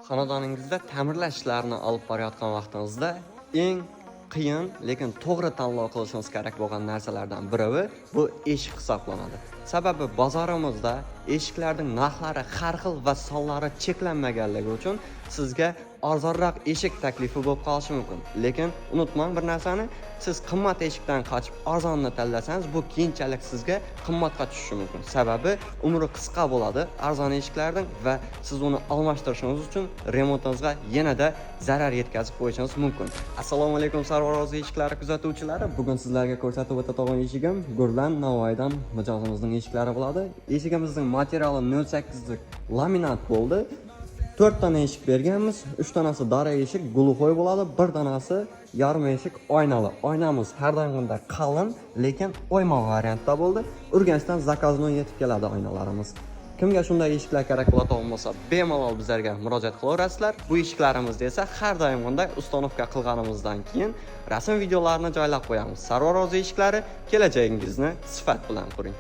xonadoningizda ta'mirlash ishlarini olib borayotgan vaqtingizda eng qiyin lekin to'g'ri tanlov qilishingiz kerak bo'lgan narsalardan biri bu eshik hisoblanadi. Sababi bozorimizda eshiklarning narxlari har xil va sonlari cheklanmaganligi uchun sizga arzonroq eshik taklifi bo'lib qolishi mumkin. Lekin unutmang bir narsani, siz qimmat eshikdan qochib arzonni tanlasangiz, bu keyinchalik sizga qimmatga tushishi mumkin. Sababi umri qisqa bo'ladi arzon eshiklarning va siz uni almashtirishingiz uchun remontingizga yanada zarar yetkazib qo'yishingiz mumkin. Assalomu alaykum Sarvarozi eshiklari kuzatuvchilari. Bugun sizlarga ko'rsatib o'tadigan eshigim Gurlan Navoiydan mijozimizning eshiklari bo'ladi. Eshigimizning materiali 08 lik laminat bo'ldi. 4 dona eshik berganmiz. 3 donasi dara eshik, guluxoy bo'ladi, 1 donasi yarim eshik oynali. Oynamiz har doimgidek qalin, lekin oyma variantda bo'ldi. Urganchdan zakazdan yetib keladi oynalarimiz. Kimga shunday eshiklar kerak bo'ladigan bo'lsa, bemalol bizlarga murojaat qilaverasizlar. Bu eshiklarimizni esa har doimgidek ustanovka qilganimizdan keyin rasm videolarini joylab qo'yamiz. Sarvarozi eshiklari, kelajagingizni sifat bilan quring.